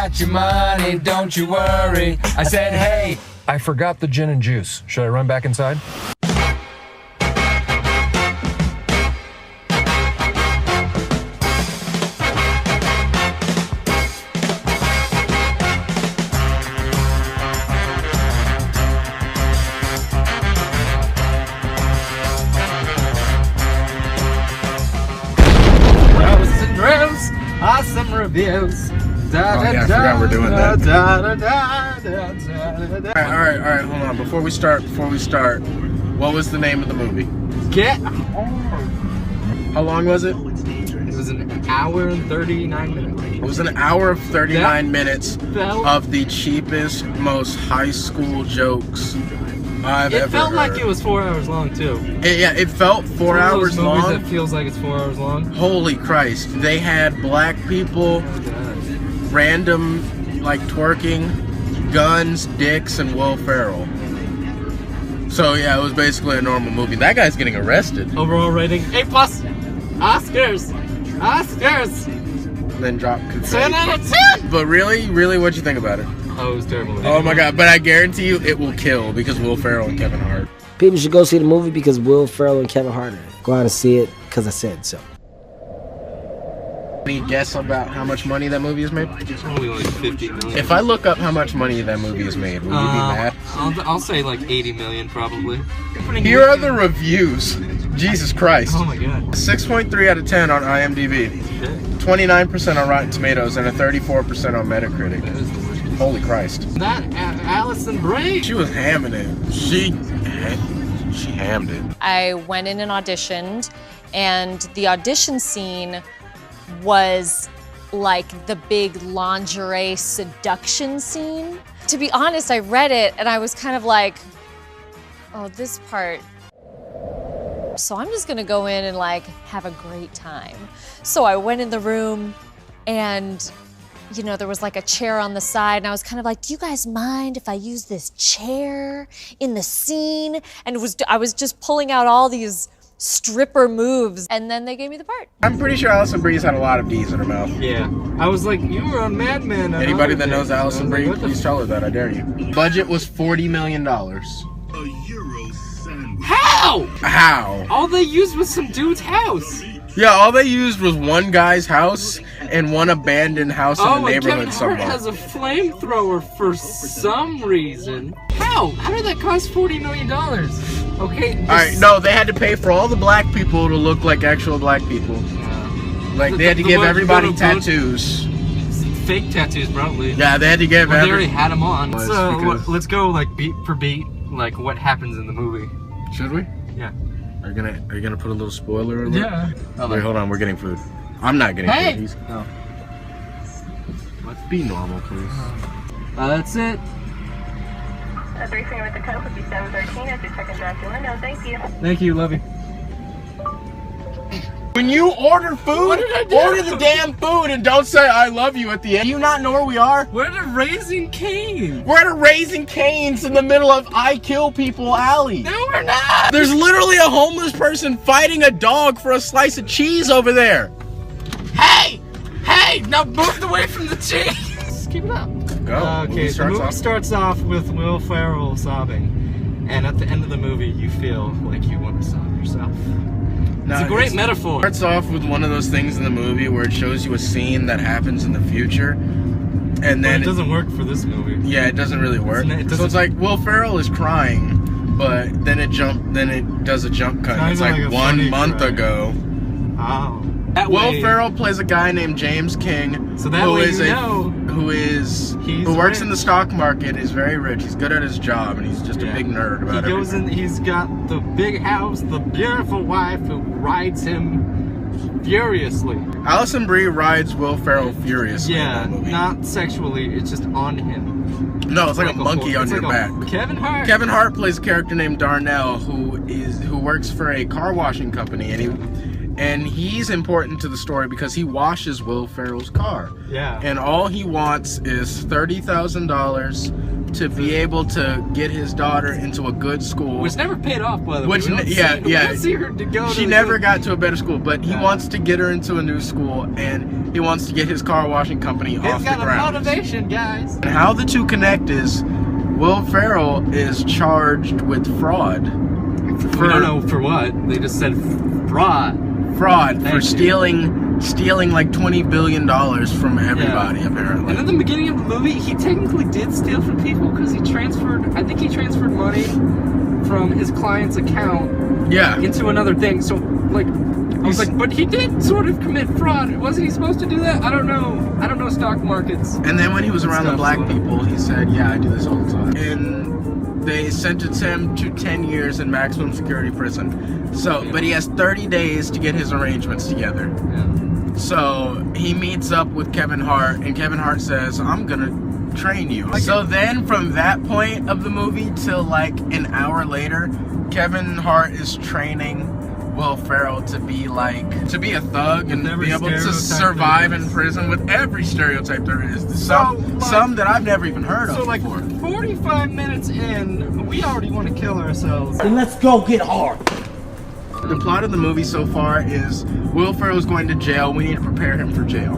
got your money, don't you worry. I said, hey, I forgot the gin and juice. Should I run back inside? Awesome reviews. I forgot we're doing that. All right, hold on. Before we start, what was the name of the movie? Get Hard. How long was it? It was an hour and 39 minutes. It was an hour of 39 minutes of the cheapest, most high school jokes I've ever heard. It felt like it was 4 hours long, too. It felt 4 hours long. It feels like it's 4 hours long. Holy Christ. They had black people, random, like, twerking, guns, dicks, and Will Ferrell. So, yeah, it was basically a normal movie. That guy's getting arrested. Overall rating, A+. Oscars. Then drop confetti. 10 out of 10! But really, what'd you think about it? Oh, it was terrible. Oh my god, but I guarantee you it will kill because Will Ferrell and Kevin Hart. People should go see the movie because Will Ferrell and Kevin Hart are in it. Go out and see it because I said so. Any guess about how much money that movie has made? Only like 50 million. If I look up how much money that movie has made, will you be mad? I'll say like 80 million probably. Here are the reviews. Jesus Christ. Oh my god. 6.3 out of 10 on IMDb. 29% on Rotten Tomatoes and a 34% on Metacritic. That is the worst. Holy Christ. That Allison Bray. She was hamming it. She hammed it. I went in and auditioned, and the audition scene was like the big lingerie seduction scene. To be honest, I read it and I was kind of like, oh, this part. So I'm just gonna go in and like have a great time. So I went in the room and you know, there was like a chair on the side and I was kind of like, do you guys mind if I use this chair in the scene? And I was just pulling out all these stripper moves and then they gave me the part. I'm pretty sure Allison Bree's had a lot of D's in her mouth. Yeah. I was like, you were on Mad Men. Anybody that knows Allison Brie, please tell her that, I dare you. Budget was $40 million. How? All they used was some dude's house. Yeah, all they used was one guy's house and one abandoned house in the neighborhood somewhere. Kevin Hart has a flamethrower for some reason. How? How did that cost $40 million? Okay. Alright, no, they had to pay for all the black people to look like actual black people. Like, they had to give everybody tattoos. Fake tattoos, probably. Yeah, they had to give they already had them on. So, let's go, like, beat for beat, like, what happens in the movie. Should we? Yeah. Are you gonna put a little spoiler alert? Yeah. Wait, hold on, we're getting food. I'm not getting food. No. Let's be normal, please. That's it. A 3 with the code would be 713 as your second drive to window. Thank you. Thank you, love you. When you order food, order the damn food and don't say I love you at the end. Do you not know where we are? We're at a Raising Cane's. We're at a Raising Cane's in the middle of I Kill People Alley. No, we're not. There's literally a homeless person fighting a dog for a slice of cheese over there. Hey! Hey! Now move away from the cheese! Keep it up. Go. Okay, the movie starts off with Will Ferrell sobbing. And at the end of the movie, you feel like you want to sob yourself. It's a great metaphor. It starts off with one of those things in the movie where it shows you a scene that happens in the future. And then it doesn't work for this movie. Yeah, it doesn't really work. So it's like Will Ferrell is crying, but then it does a jump cut. It's like 1 month ago. Oh. Will Ferrell plays a guy named James King, so that who works in the stock market, is very rich. He's good at his job, and he's just a big nerd about it. He's got the big house, the beautiful wife who rides him furiously. Allison Brie rides Will Ferrell furiously. Yeah, in that movie. not sexually. It's just on him. No, it's like a monkey on your back. Kevin Hart. Kevin Hart plays a character named Darnell, who works for a car washing company, and he's important to the story because he washes Will Ferrell's car. Yeah. And all he wants is $30,000 to be able to get his daughter into a good school. Which never paid off, by the way. Which, We don't see her to go She to never got to a better school, but he wants to get her into a new school, and he wants to get his car washing company off the ground. He's got a motivation, guys. And how the two connect is Will Ferrell is charged with fraud. We don't know for what. They just said fraud. Fraud Thank for you. stealing like $20 billion from everybody, apparently. And in the beginning of the movie, he technically did steal from people because he transferred money from his client's account Yeah. into another thing. So, like, I was like, but he did sort of commit fraud. Wasn't he supposed to do that? I don't know. I don't know stock markets. And then when he was around the Stuff, black so- people, he said, yeah, I do this all the time. And they sentenced him to 10 years in maximum security prison. So, but he has 30 days to get his arrangements together. Yeah. So he meets up with Kevin Hart, and Kevin Hart says, I'm gonna train you. So then from that point of the movie till like an hour later, Kevin Hart is training Will Ferrell to be a thug and every be able to stereotype survive there in is. prison with every stereotype there is. Some that I've never even heard of So, like, before. 45 minutes in, we already want to kill ourselves. Then let's go get hard. The plot of the movie so far is Will Ferrell's going to jail. We need to prepare him for jail.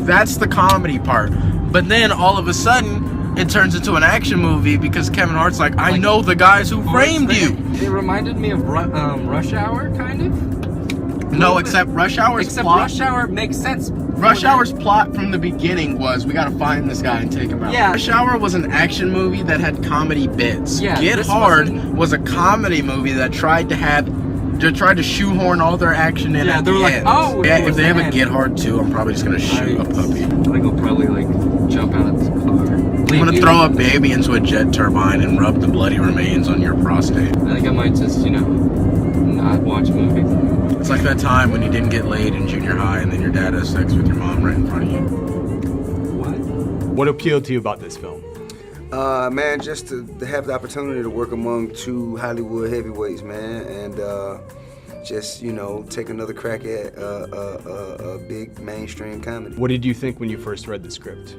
That's the comedy part. But then all of a sudden, it turns into an action movie because Kevin Hart's like, I know the guys who framed you. It reminded me of Rush Hour, kind of. No, except Rush Hour's plot. Rush Hour makes sense. Rush Hour's plot from the beginning was we gotta find this guy and take him out. Yeah. Rush Hour was an action movie that had comedy bits. Yeah, Get this Hard wasn't- was a comedy movie that tried to shoehorn all their action in Yeah, at they were the like, end. oh, Yeah, it if was they have the a end. Get Hard 2, I'm probably just gonna shoot a puppy. I think I'll probably like jump out of this car. I'm gonna throw a baby into a jet turbine and rub the bloody remains on your prostate. I think I might just, not watch movies. It's like that time when you didn't get laid in junior high and then your dad has sex with your mom right in front of you. What appealed to you about this film? Man, just to have the opportunity to work among two Hollywood heavyweights, man, and just, take another crack at a big mainstream comedy. What did you think when you first read the script?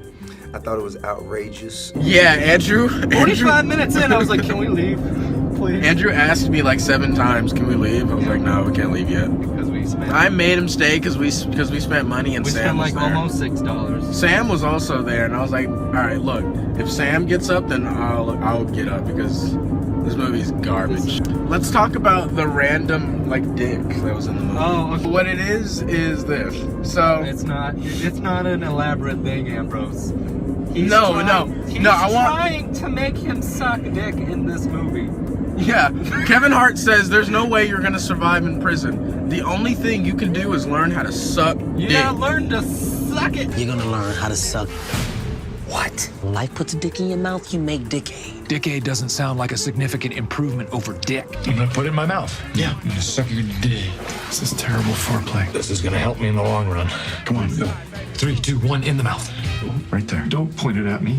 I thought it was outrageous. Yeah, Andrew 45 minutes in, I was like, can we leave? Please. Andrew asked me like 7 times, can we leave? I was like, no, we can't leave yet. Because we spent, I made him stay because we spent money and we Sam spent was like there. almost $6. Sam was also there, and I was like, all right, look, if Sam gets up, then I'll get up because this movie's garbage. Let's talk about the random dick that was in the movie. Oh, okay. What it is this. So It's not an elaborate thing, Ambrose. He's No, He's I want- trying to make him suck dick in this movie. yeah, Kevin Hart says there's no way you're gonna survive in prison. The only thing you can do is learn how to suck You dick. gotta learn to suck it. You're gonna learn how to suck. What? Life puts a dick in your mouth, you make dickade. Dickade doesn't sound like a significant improvement over dick. I'm gonna put it in my mouth. Yeah. I'm gonna suck your dick. This is terrible foreplay. This is gonna help me in the long run. Come on, go. 3, 2, 1, in the mouth. Right there. Don't point it at me.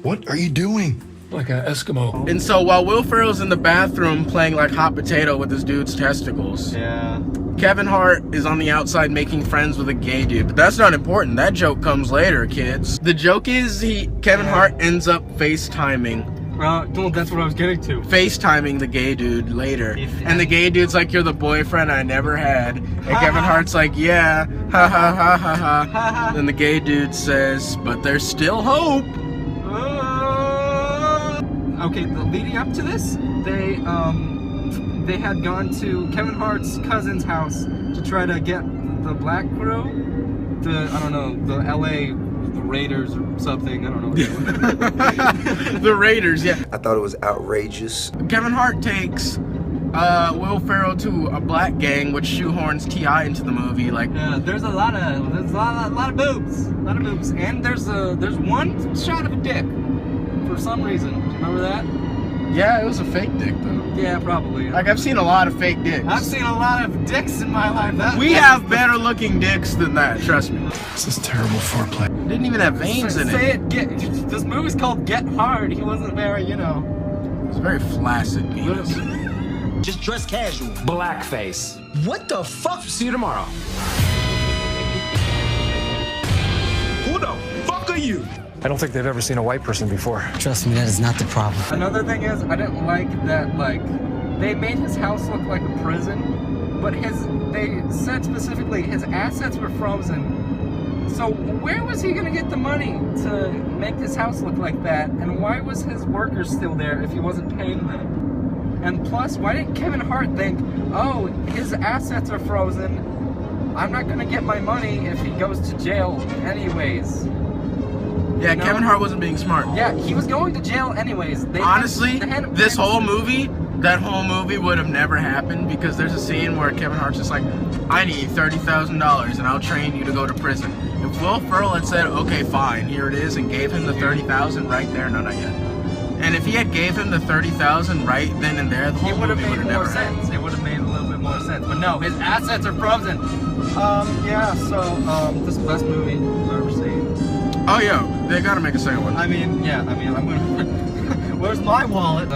What are you doing? Like an Eskimo. And so while Will Ferrell's in the bathroom playing like hot potato with this dude's testicles, Yeah. Kevin Hart is on the outside making friends with a gay dude. But that's not important. That joke comes later, kids. The joke is Kevin Hart ends up FaceTiming That's what I was getting to. the gay dude later. And the gay dude's like, you're the boyfriend I never had. And Kevin Hart's like, yeah, ha ha ha ha ha. And the gay dude says, but there's still hope. Okay, leading up to this, they had gone to Kevin Hart's cousin's house to try to get the black crew, the LA Raiders or something, I don't know. The Raiders, yeah. I thought it was outrageous. Kevin Hart takes Will Ferrell to a black gang, which shoehorns T.I. into the movie. Yeah, there's a lot of boobs, and there's one shot of a dick for some reason. Do you remember that? Yeah, it was a fake dick though. Yeah, probably. Like I've seen a lot of fake dicks. I've seen a lot of dicks in my life. We have better looking dicks than that, trust me. This is terrible foreplay. Didn't even have veins in Say it. it. This movie's called Get Hard. He wasn't very, It was very flaccid penis. Just dress casual. Blackface. What the fuck? See you tomorrow. Who the fuck are you? I don't think they've ever seen a white person before. Trust me, that is not the problem. Another thing is, I didn't like that, like, they made his house look like a prison, but they said specifically his assets were frozen. So where was he gonna get the money to make his house look like that? And why was his workers still there if he wasn't paying them? And plus, why didn't Kevin Hart think, oh, his assets are frozen, I'm not gonna get my money if he goes to jail anyways? Yeah, You know? Kevin Hart wasn't being smart. Yeah, he was going to jail anyways. Honestly, this whole movie. that whole movie would have never happened because there's a scene where Kevin Hart's just like, I need $30,000 and I'll train you to go to prison. If Will Ferrell had said, okay, fine, here it is, and gave him the $30,000 right there, no, not yet. And if he had gave him the $30,000 right then and there, the whole movie would have never happened. It would have made a little bit more sense. But no, his assets are frozen. Yeah, so, this is the best movie I've ever seen. Oh yeah, they gotta make a second one. I'm gonna... Where's my wallet?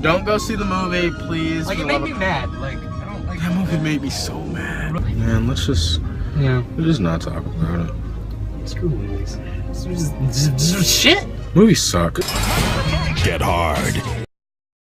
Don't go see the movie, please. Like, it made me mad. Like, I don't like that movie made me so mad. Man, let's just not talk about it. Screw movies. Just shit. Movies suck. Get hard.